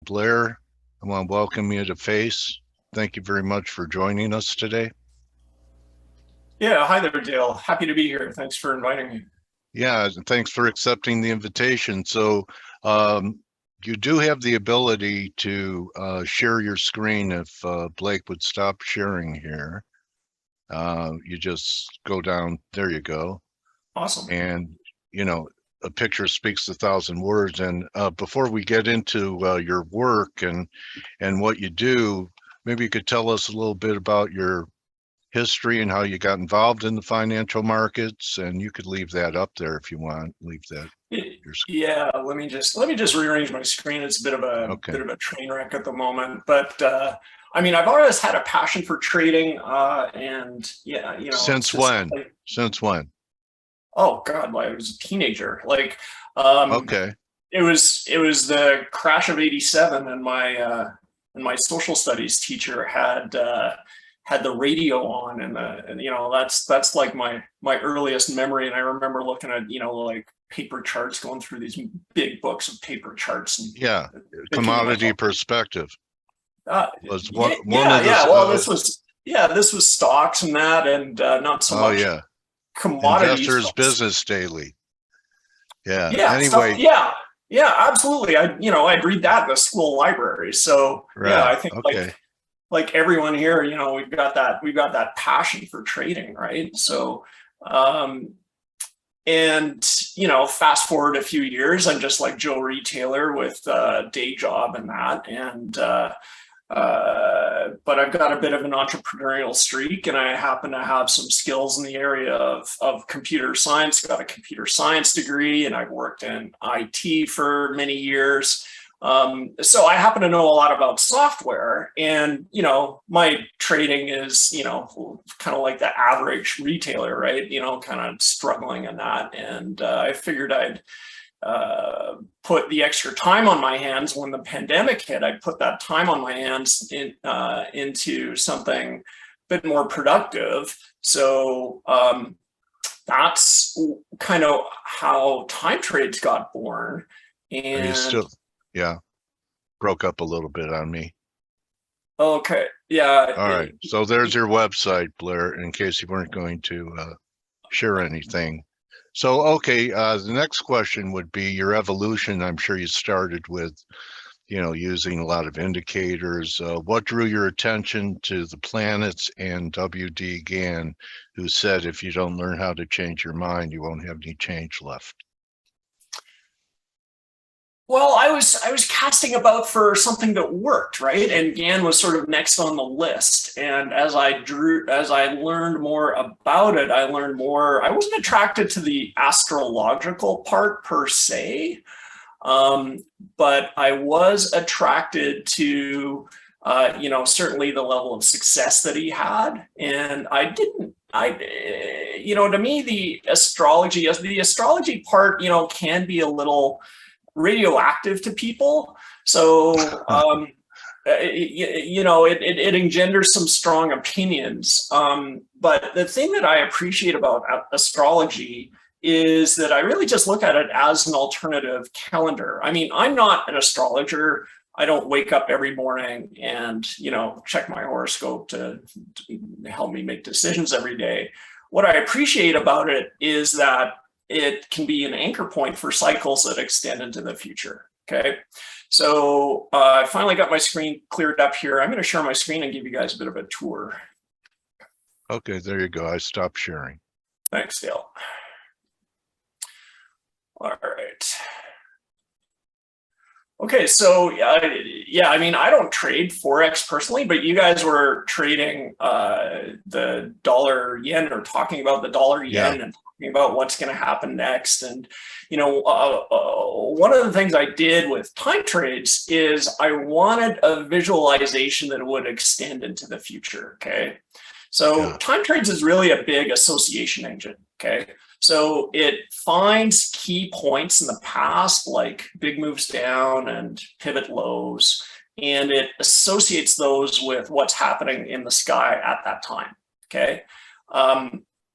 Blair, I want to welcome you to F.A.C.E. Thank you very much for joining us today. Yeah, hi there, Dale. Happy to be here. Thanks for inviting me. Yeah, thanks for accepting the invitation. So you do have the ability to share your screen if Blake would stop sharing here. You just go down, there you go. Awesome. And, a picture speaks 1,000 words. And before we get into your work and what you do, maybe you could tell us a little bit about your history and how you got involved in the financial markets, and you could leave that up there if you want. Leave that. Yeah, let me just rearrange my screen. It's a bit of a train wreck at the moment, but I've always had a passion for trading, and yeah, Since when? Since when? Oh God, I was a teenager. Okay. It was the crash of '87, and my social studies teacher had the radio on, and that's like my earliest memory. And I remember looking at like paper charts, going through these big books of paper charts, and yeah, commodity perspective was one of the. Well, this was stocks and that, and not so much commodities. Investors Business Daily. Yeah. Yeah. Anyway. Yeah, absolutely. I'd read that in the school library. So right. Yeah, I think like everyone here, we've got that passion for trading, right? So, fast forward a few years, I'm just like Joe Retailer with a day job and that, and but I've got a bit of an entrepreneurial streak, and I happen to have some skills in the area of computer science. Got a computer science degree, and I've worked in IT for many years. So I happen to know a lot about software, and my trading is kind of like the average retailer, right? Kind of struggling in that, and I figured I'd put the extra time on my hands when the pandemic hit. I'd put that time on my hands into something a bit more productive. So that's kind of how time trades got born. And broke up a little bit on me. Okay. Yeah. All right. So there's your website, Blair, in case you weren't going to share anything. So, okay, the next question would be your evolution. I'm sure you started with, using a lot of indicators. What drew your attention to the planets and W.D. Gann, who said, if you don't learn how to change your mind, you won't have any change left? Well, I was casting about for something that worked, right? And Gann was sort of next on the list. And as I learned more about it, I learned more. I wasn't attracted to the astrological part per se, but I was attracted to, certainly the level of success that he had. And to me, the astrology part, can be a little radioactive to people. So, it engenders some strong opinions. But the thing that I appreciate about astrology is that I really just look at it as an alternative calendar. I mean, I'm not an astrologer. I don't wake up every morning and, check my horoscope to help me make decisions every day. What I appreciate about it is that it can be an anchor point for cycles that extend into the future. Okay. So I finally got my screen cleared up here. I'm going to share my screen and give you guys a bit of a tour. Okay, there you go. I stopped sharing. Thanks, Dale. All right. Okay, so I don't trade Forex personally, but you guys were trading the dollar yen, or talking about the dollar yen, and talking about what's going to happen next. And one of the things I did with time trades is I wanted a visualization that would extend into the future. Okay, so time trades is really a big association engine. Okay. So it finds key points in the past, like big moves down and pivot lows, and it associates those with what's happening in the sky at that time. Okay.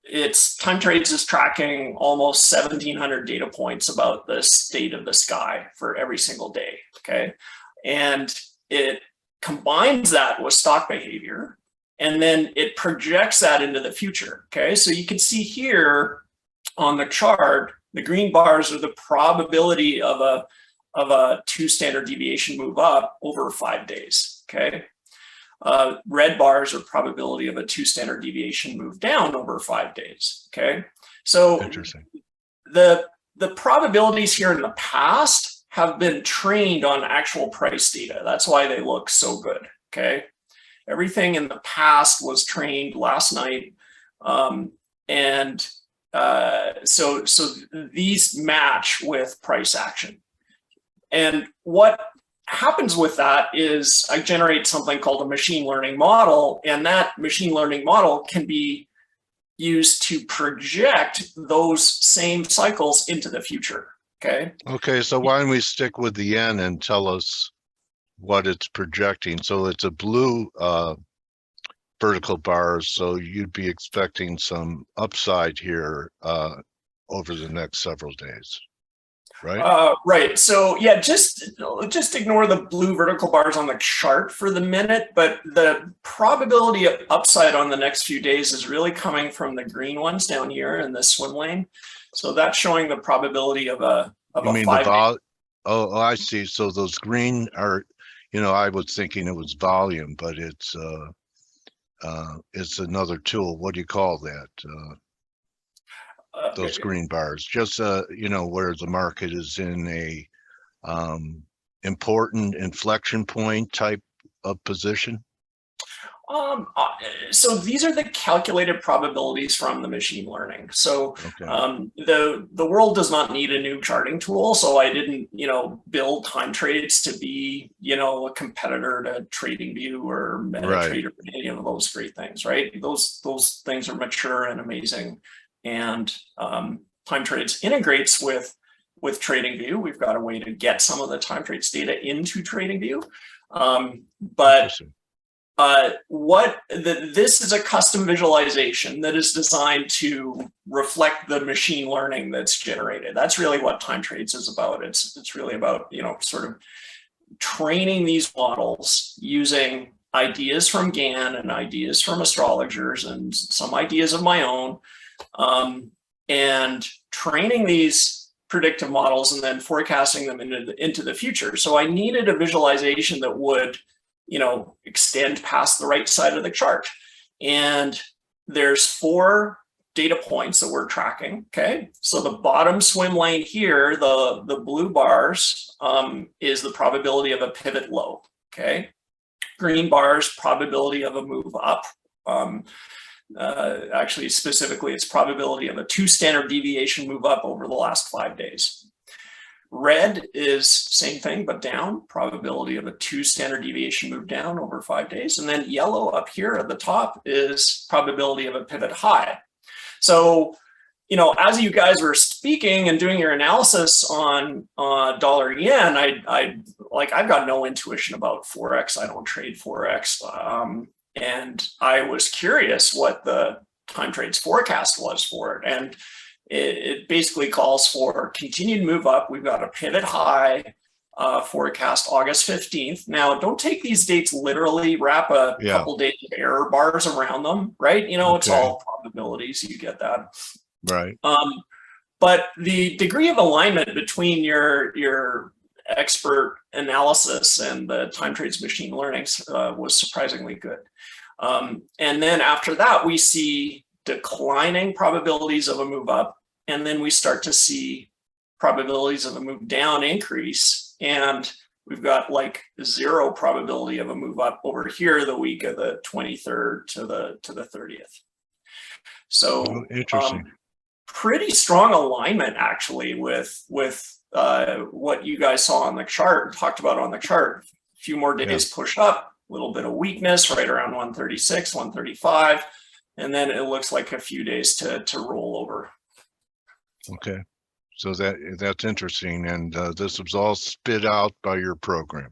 It's time trades is tracking almost 1,700 data points about the state of the sky for every single day. Okay. and it combines that with stock behavior, and then it projects that into the future. Okay, so you can see here on the chart, the green bars are the probability of a 2 standard deviation move up over 5 days. Okay, red bars are probability of a 2 standard deviation move down over 5 days. Okay, so Interesting. The probabilities here in the past have been trained on actual price data. That's why they look so good. Okay, everything in the past was trained last night, and so these match with price action. And what happens with that is I generate something called a machine learning model, and that machine learning model can be used to project those same cycles into the future. Okay. Okay, so why don't we stick with the yen and tell us what it's projecting? So it's a blue vertical bars, so you'd be expecting some upside here over the next several days, right? Right. So yeah, just ignore the blue vertical bars on the chart for the minute, but the probability of upside on the next few days is really coming from the green ones down here in the swim lane. So that's showing the probability of a You mean 5 the oh, I see. So those green are, I was thinking it was volume, but it's another tool. What do you call that? Those green bars, just where the market is in a important inflection point type of position. So these are the calculated probabilities from the machine learning. So okay. The world does not need a new charting tool. So I didn't, build time trades to be, a competitor to TradingView or MetaTrader or any of those great things, right? Those things are mature and amazing. And time trades integrates with TradingView. We've got a way to get some of the time trades data into TradingView, but this is a custom visualization that is designed to reflect the machine learning that's generated. That's really what time trades is about. It's really about sort of training these models using ideas from Gann and ideas from astrologers and some ideas of my own, and training these predictive models and then forecasting them into the future. So I needed a visualization that would extend past the right side of the chart. And there's 4 data points that we're tracking. Okay. So the bottom swim lane here, the blue bars, is the probability of a pivot low. Okay. Green bars, probability of a move up. Actually, specifically, it's probability of a 2 standard deviation move up over the last 5 days. Red is same thing, but down, probability of a 2 standard deviation move down over 5 days. And then yellow up here at the top is probability of a pivot high. So, as you guys were speaking and doing your analysis on dollar yen, I've got no intuition about Forex. I don't trade Forex. And I was curious what the time trades forecast was for it. And it basically calls for continued move up. We've got a pivot high forecast August 15th. Now, don't take these dates literally, wrap a couple days of error bars around them, right? It's all probabilities, you get that. Right. But the degree of alignment between your expert analysis and the time trades machine learning was surprisingly good. And then after that, we see declining probabilities of a move up, and then we start to see probabilities of a move down increase, and we've got like 0 probability of a move up over here the week of the 23rd to the 30th. So interesting. Pretty strong alignment actually with what you guys saw on the chart, talked about on the chart. A few more days push up, a little bit of weakness right around 136, 135, and then it looks like a few days to roll over. Okay, so that's interesting, and this was all spit out by your program.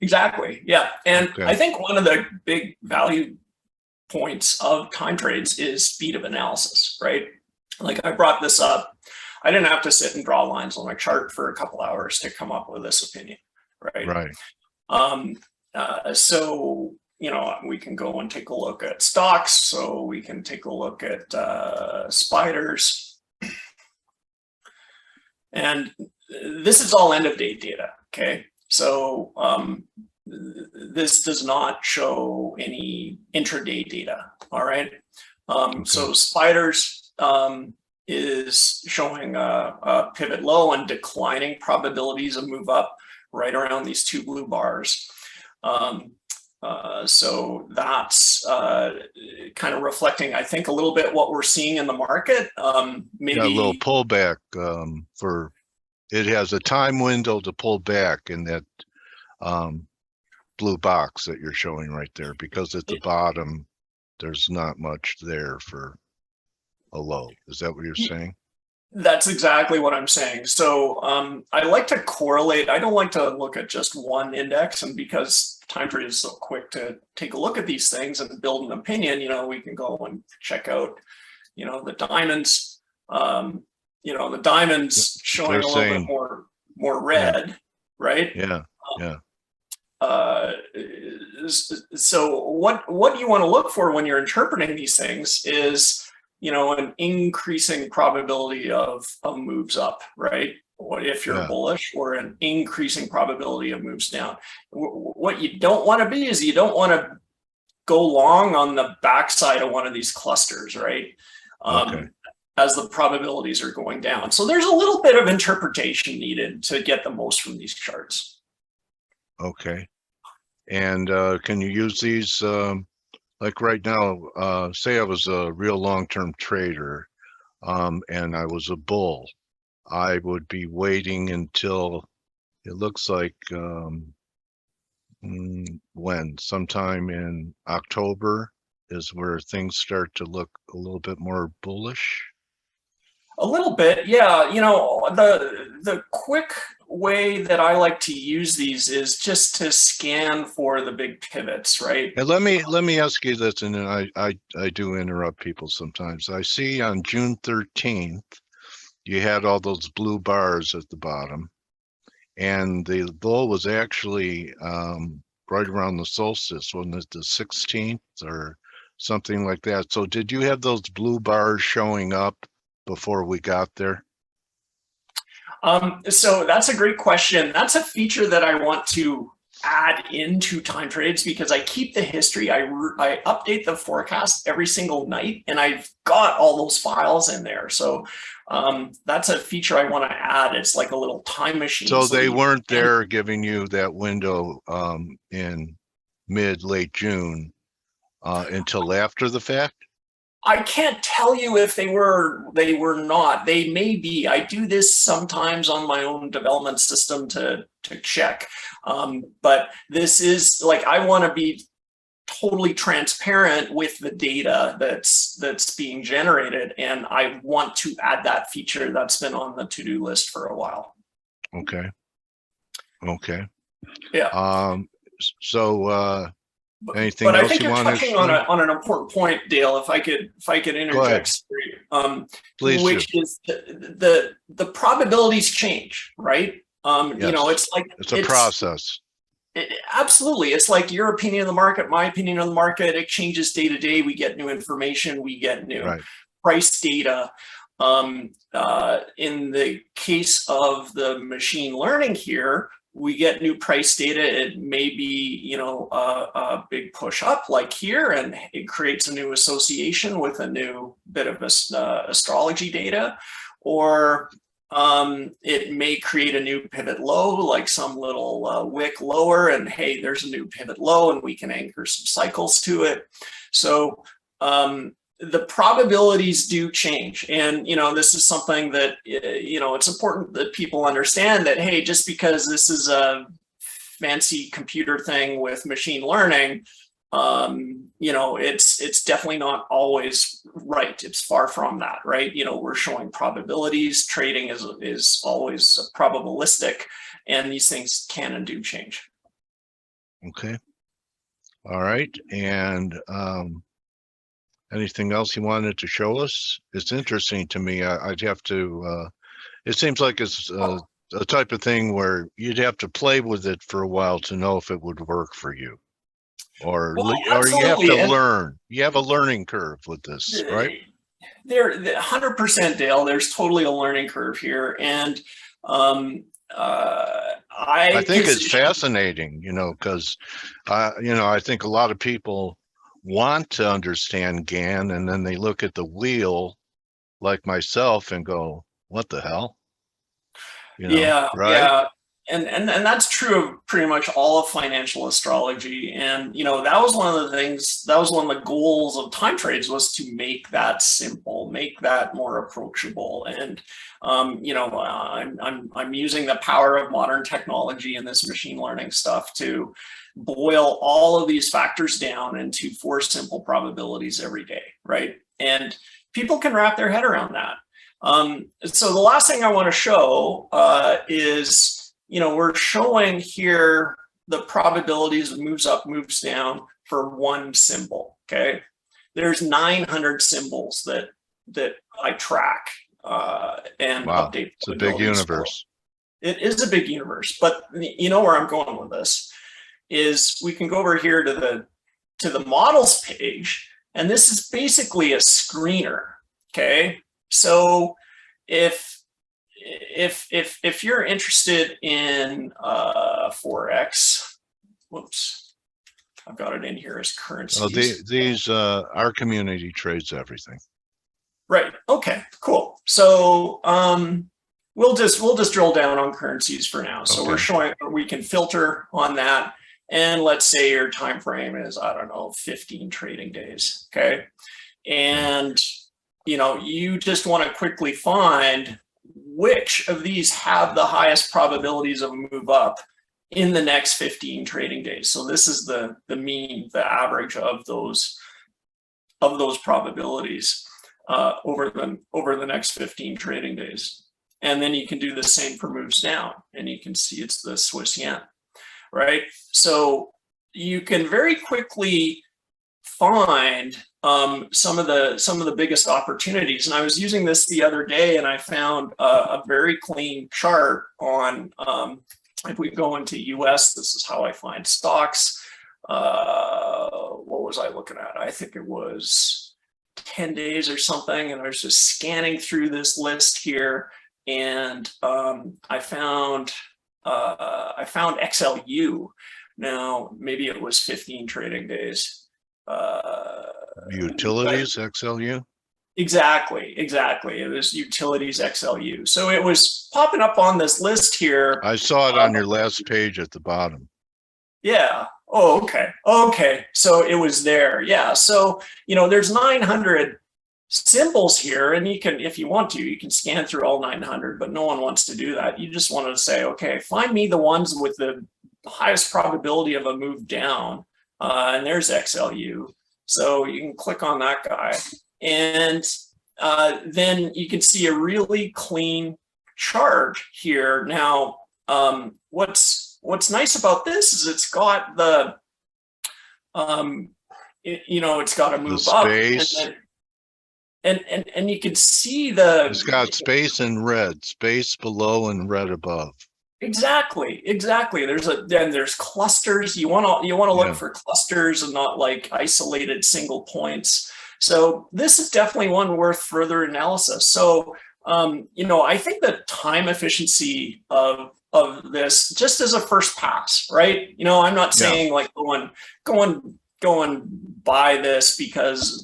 Exactly, yeah, and I think one of the big value points of time trades is speed of analysis, right? Like I brought this up, I didn't have to sit and draw lines on my chart for a couple hours to come up with this opinion. right? Right. So, we can go and take a look at stocks. So we can take a look at spiders. And this is all end of day data, okay? So this does not show any intraday data, all right? Okay. So spiders is showing a pivot low and declining probabilities of move up right around these two blue bars. So that's kind of reflecting, I think, a little bit what we're seeing in the market. Maybe a little pullback for it has a time window to pull back in that blue box that you're showing right there, because at the bottom there's not much there for a low. Is that what you're saying? That's exactly what I'm saying. So I like to correlate. I don't like to look at just one index, and because time trade is so quick to take a look at these things and build an opinion, we can go and check out, the diamonds. The diamonds showing a little bit more red, right? Yeah, yeah. So what you want to look for when you're interpreting these things is, an increasing probability of moves up, right? If you're bullish, or an increasing probability of moves down. What you don't want to be is you don't want to go long on the backside of one of these clusters, right? Okay. As the probabilities are going down. So there's a little bit of interpretation needed to get the most from these charts. Okay. And can you use these, like right now, say I was a real long-term trader and I was a bull. I would be waiting until it looks like sometime in October is where things start to look a little bit more bullish. A little bit, yeah. The quick way that I like to use these is just to scan for the big pivots, right? And let me ask you this, and then I do interrupt people sometimes. I see on June 13th, you had all those blue bars at the bottom, and the low was actually right around the solstice, wasn't it the 16th or something like that? So did you have those blue bars showing up before we got there? So that's a great question. That's a feature that I want to add into time trades, because I keep the history. I update the forecast every single night, and I've got all those files in there. So that's a feature I want to add. It's like a little time machine. So they weren't there giving you that window in late June until after the fact? I can't tell you if they were not. They may be. I do this sometimes on my own development system to check. But this is like, I want to be totally transparent with the data that's being generated, and I want to add that feature that's been on the to-do list for a while. Okay. Okay. Yeah. Anything else I think you you're want to touching on an important point, Dale. If I could interject, please, which is the probabilities change, right? Yes. It's a process. Absolutely, it's like your opinion of the market, my opinion of the market. It changes day to day. We get new information. We get new price data. In the case of the machine learning here, we get new price data. It may be, a big push up like here, and it creates a new association with a new bit of astrology data, or it may create a new pivot low, like some little wick lower, and hey, there's a new pivot low, and we can anchor some cycles to it. So the probabilities do change. And, this is something that, it's important that people understand that, hey, just because this is a fancy computer thing with machine learning, it's definitely not always right. It's far from that, right? We're showing probabilities. Trading is always probabilistic, and these things can and do change. Okay. All right. And anything else you wanted to show us? It's interesting to me. I'd have to, it seems like it's the type of thing where you'd have to play with it for a while to know if it would work for you, or Well, or you have absolutely. to And learn. You have a learning curve with this, right? there 100%, Dale, there's totally a learning curve here. And I think it's fascinating, because I think a lot of people want to understand Gann, and then they look at the wheel like myself and go, what the hell? Yeah, right? yeah. And that's true of pretty much all of financial astrology. And that was one of the things, that was one of the goals of time trades, was to make that simple, make that more approachable. And I'm using the power of modern technology and this machine learning stuff to boil all of these factors down into 4 simple probabilities every day, right? And people can wrap their head around that. So the last thing I want to show is, we're showing here the probabilities of moves up, moves down for one symbol. Okay, there's 900 symbols that I track and update. It's a big universe. It is a big universe, but where I'm going with this is we can go over here to the models page, and this is basically a screener. Okay, so if you're interested in Forex, whoops, I've got it in here as currencies. These our community trades everything. Right. Okay. Cool. So we'll just drill down on currencies for now. So we're showing, we can filter on that, and let's say your time frame is, I don't know, 15 trading days. Okay, and you just want to quickly find which of these have the highest probabilities of a move up in the next 15 trading days. So this is the mean, the average of those probabilities over the next 15 trading days. And then you can do the same for moves down, and you can see it's the Swiss yen, right? So you can very quickly find some of the biggest opportunities. And I was using this the other day, and I found a very clean chart on, if we go into US, this is how I find stocks. What was I looking at? I think it was 10 days or something. And I was just scanning through this list here, and I found XLU. Now, maybe it was 15 trading days. Utilities XLU. Exactly. It was utilities XLU. So it was popping up on this list here. I saw it on your last page at the bottom. Yeah. Oh, okay. So it was there. Yeah. So there's 900 symbols here, and you can, if you want to, you can scan through all 900, but no one wants to do that. You just want to say, okay, find me the ones with the highest probability of a move down, and there's XLU. So you can click on that guy, and then you can see a really clean chart here. Now, what's nice about this is it's got the, it's got to move up, and you can see it's got space in red, space below and red above. Exactly. There's clusters. You want to look for clusters and not like isolated single points. So this is definitely one worth further analysis. So I think the time efficiency of this, just as a first pass, right? I'm not saying like going buy this because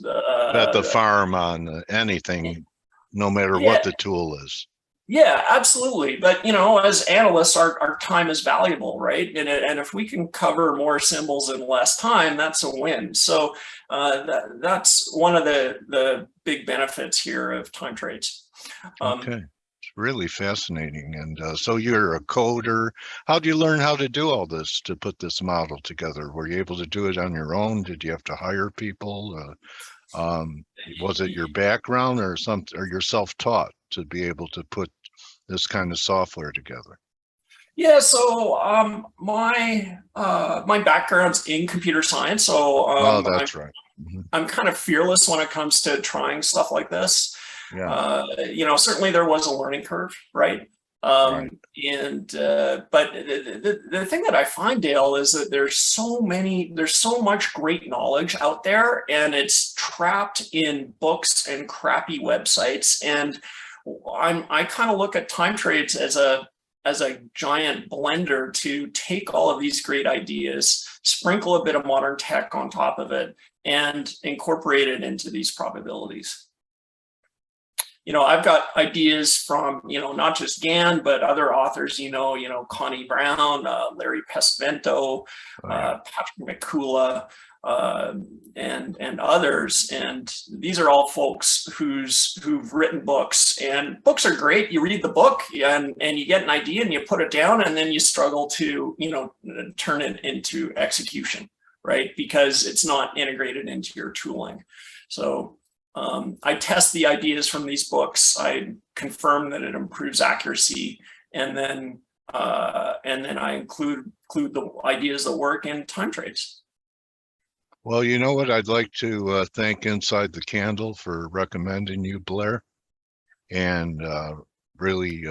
bet the farm on anything, no matter what the tool is. Yeah, absolutely. But as analysts, our time is valuable, right? And if we can cover more symbols in less time, that's a win. So that's one of the big benefits here of time trades. Okay, it's really fascinating. And so you're a coder. How do you learn how to do all this, to put this model together? Were you able to do it on your own? Did you have to hire people? Was it your background or you're self-taught to be able to put this kind of software together? Yeah, so my background's in computer science, so that's right. Mm-hmm. I'm kind of fearless when it comes to trying stuff like this. Yeah. Certainly there was a learning curve, right? Right. But the thing that I find, Dale, is that there's so much great knowledge out there, and it's trapped in books and crappy websites. And I kind of look at time trades as a giant blender to take all of these great ideas, sprinkle a bit of modern tech on top of it, and incorporate it into these probabilities. I've got ideas from, not just Gann, but other authors, Connie Brown, Larry Pesavento, Patrick McCullough, and others. And these are all folks who've written books, and books are great. You read the book and you get an idea and you put it down, and then you struggle to, turn it into execution, right? Because it's not integrated into your tooling. So I test the ideas from these books. I confirm that it improves accuracy, and then I include the ideas that work in time trades. Well, you know what? I'd like to thank Inside the Candle for recommending you, Blair, and really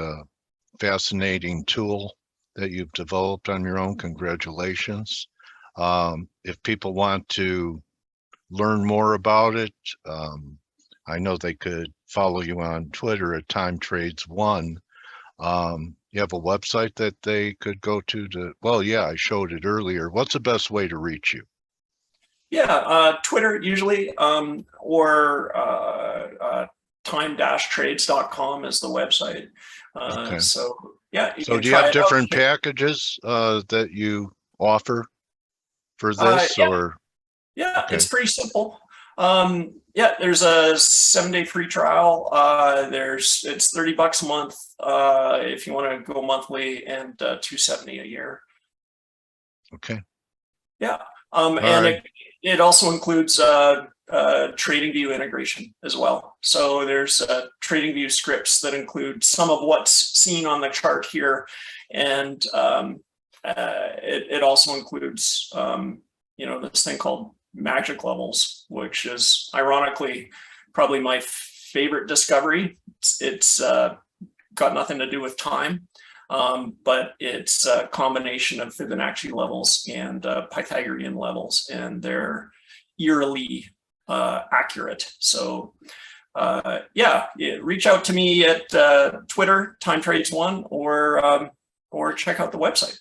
fascinating tool that you've developed on your own. Congratulations. If people want to learn more about it, I know they could follow you on Twitter at TimeTrades1. You have a website that they could go to, well, yeah, I showed it earlier. What's the best way to reach you? Yeah, Twitter usually, or time-trades.com is the website. Okay. So yeah. So do you have different packages that you offer for this, or? Yeah, okay. It's pretty simple. Yeah, there's a 7-day free trial. It's $30 a month if you want to go monthly, and $270 a year. Okay. Yeah. And it also includes TradingView integration as well. So there's TradingView scripts that include some of what's seen on the chart here, and it also includes this thing called magic levels, which is ironically probably my favorite discovery. It's got nothing to do with time, but it's a combination of Fibonacci levels and Pythagorean levels, and they're eerily accurate. So reach out to me at Twitter, TimeTrades1, or check out the website.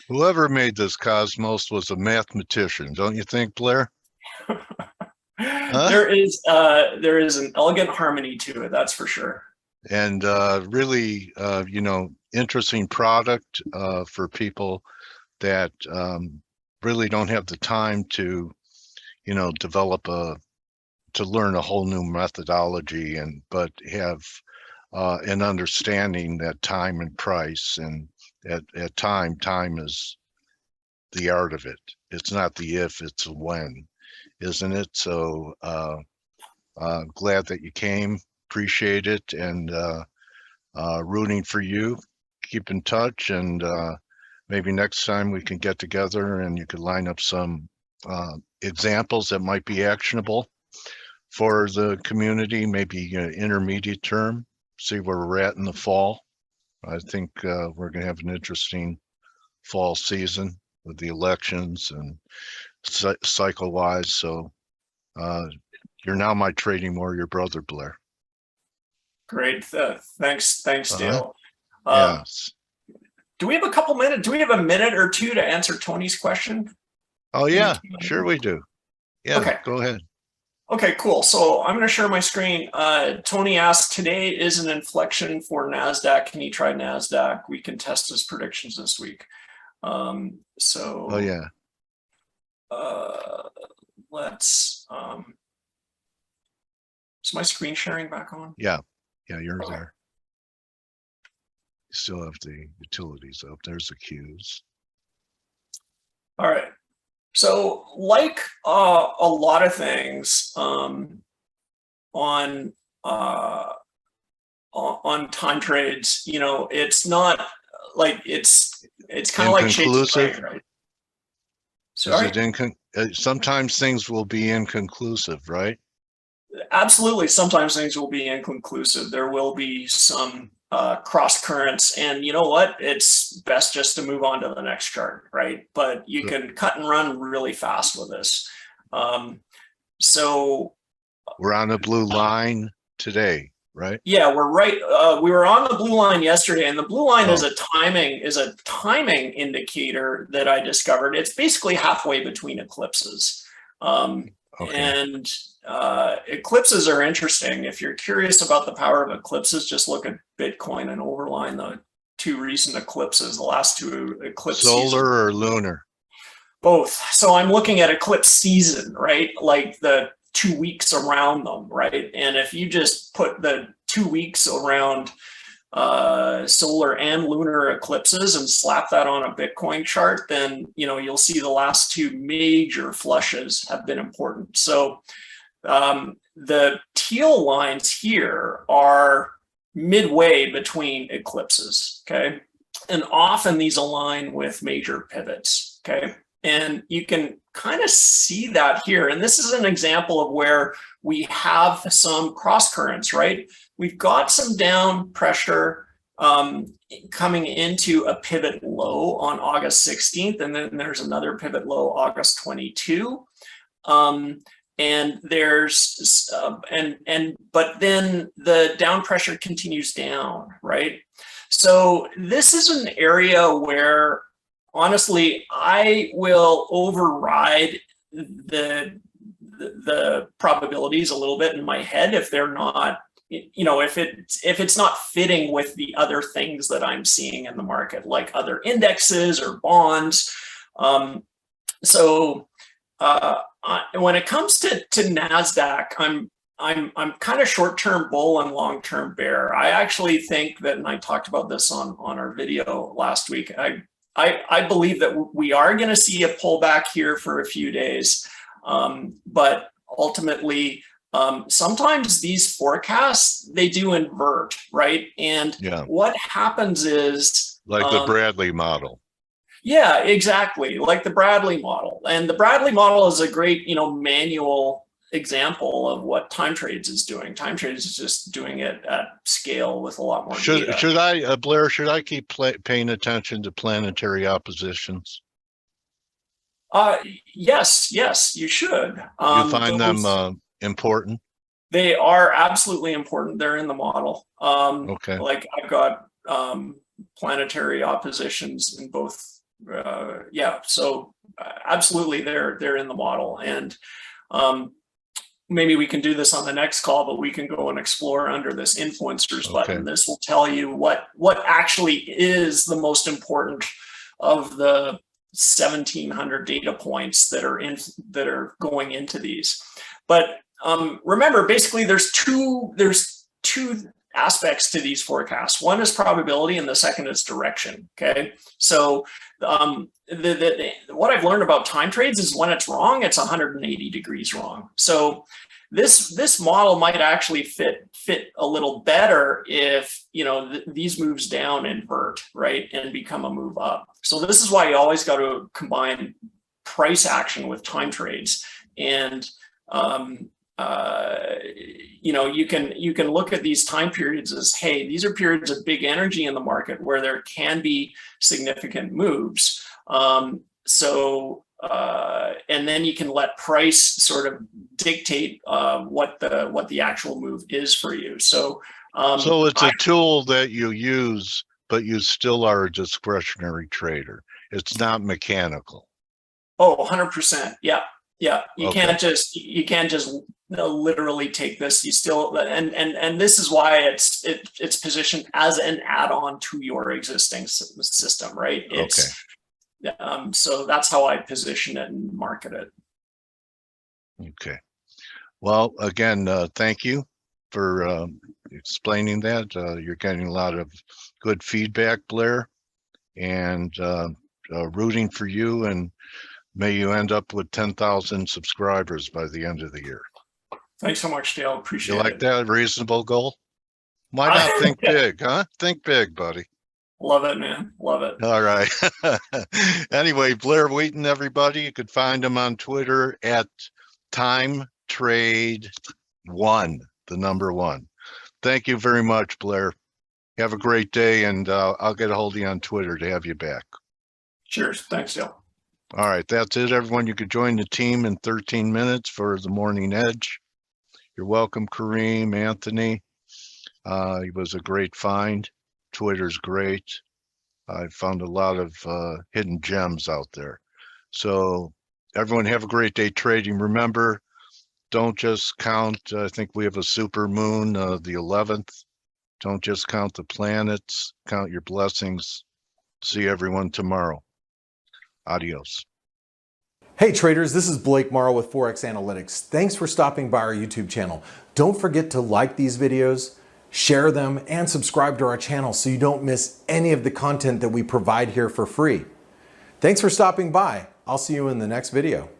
Whoever made this cosmos was a mathematician, don't you think, Blair? Huh? There is an elegant harmony to it, that's for sure. And really, interesting product for people that really don't have the time to, to learn a whole new methodology, but have an understanding that time and price, and at time is the art of it. It's not the if, it's the when, isn't it? So glad that you came. Appreciate it, and rooting for you. Keep in touch, and maybe next time we can get together and you could line up some examples that might be actionable for the community, maybe intermediate term, see where we're at in the fall. I think we're going to have an interesting fall season with the elections and cycle-wise. So you're now my trading warrior brother, Blair. Great. Thanks, Dale. Yes. Do we have a couple minutes? Do we have a minute or two to answer Tony's question? Oh, yeah, sure we do. Yeah, okay. Go ahead. Okay, cool. So I'm going to share my screen. Tony asked, today is an inflection for NASDAQ. Can you try NASDAQ? We can test his predictions this week. Oh, yeah. Let's, is my screen sharing back on? Yeah, you're there. You still have the utilities up. There's the Qs. All right. So like a lot of things on time trades, it's not like it's kind of like inconclusive, right? Sorry? Sometimes things will be inconclusive, right? Absolutely. Sometimes things will be inconclusive. There will be some cross currents, and you know what? It's best just to move on to the next chart, right? But you can cut and run really fast with this. So we're on the blue line today, right? Yeah, we're right. We were on the blue line yesterday, and the blue line is a timing indicator that I discovered. It's basically halfway between eclipses. And eclipses are interesting. If you're curious about the power of eclipses, just look at Bitcoin and overline the two recent eclipses, the last two eclipses. Solar or lunar? Both. So I'm looking at eclipse season, right? Like the 2 weeks around them, right? And if you just put the 2 weeks around solar and lunar eclipses and slap that on a Bitcoin chart, then you'll see the last two major flushes have been important. So the teal lines here are midway between eclipses, okay? And often these align with major pivots, okay? And you can kind of see that here. And this is an example of where we have some cross currents, right? We've got some down pressure coming into a pivot low on August 16th. And then there's another pivot low August 22. And there's, but then the down pressure continues down, right? So this is an area where, honestly, I will override the probabilities a little bit in my head if they're not, if it's not fitting with the other things that I'm seeing in the market, like other indexes or bonds. When it comes to NASDAQ, I'm kind of short-term bull and long-term bear. I actually think that, and I talked about this on our video last week, I believe that we are going to see a pullback here for a few days, but ultimately, sometimes these forecasts, they do invert, right? And what happens is like the Bradley model. Yeah, exactly, like the Bradley model. And the Bradley model is a great, manual example of what time trades is doing. Time trades is just doing it at scale with a lot more data. Should I, Blair, should I keep paying attention to planetary oppositions? Yes, you should. You find them important? They are absolutely important. They're in the model. Okay. Like I've got planetary oppositions in both. So absolutely, they're in the model, and maybe we can do this on the next call, but we can go and explore under this influencers button. This will tell you what actually is the most important of the 1,700 data points that are going into these. But remember, basically, there's two aspects to these forecasts. One is probability, and the second is direction. Okay, so what I've learned about time trades is when it's wrong, it's 180 degrees wrong. So this model might actually fit a little better if these moves down invert, right, and become a move up. So this is why you always got to combine price action with time trades, and you can look at these time periods as, hey, these are periods of big energy in the market where there can be significant moves. And then you can let price sort of dictate what the actual move is for you. So it's a tool that you use, but you still are a discretionary trader. It's not mechanical. Oh, 100%. Yeah. You can't just literally take this. You still, and this is why it's positioned as an add-on to your existing system, right? So that's how I position it and market it. Okay. Well, again, thank you for explaining that. You're getting a lot of good feedback, Blair, and rooting for you, and may you end up with 10,000 subscribers by the end of the year. Thanks so much, Dale. Appreciate it. You like that reasonable goal? Why not think big, huh? Think big, buddy. Love it, man. Love it. All right. Anyway, Blair Wheadon, everybody. You could find him on Twitter at TimeTrade1, the number 1. Thank you very much, Blair. Have a great day, and I'll get a hold of you on Twitter to have you back. Cheers. Thanks, Dale. All right, that's it, everyone. You could join the team in 13 minutes for the Morning Edge. You're welcome, Kareem, Anthony. He was a great find. Twitter's great. I found a lot of hidden gems out there. So everyone have a great day trading. Remember, don't just count. I think we have a super moon, the 11th. Don't just count the planets, count your blessings. See everyone tomorrow. Adios. Hey traders, this is Blake Morrow with ForexAnalytix. Thanks for stopping by our YouTube channel. Don't forget to like these videos, share them, and subscribe to our channel so you don't miss any of the content that we provide here for free. Thanks for stopping by. I'll see you in the next video.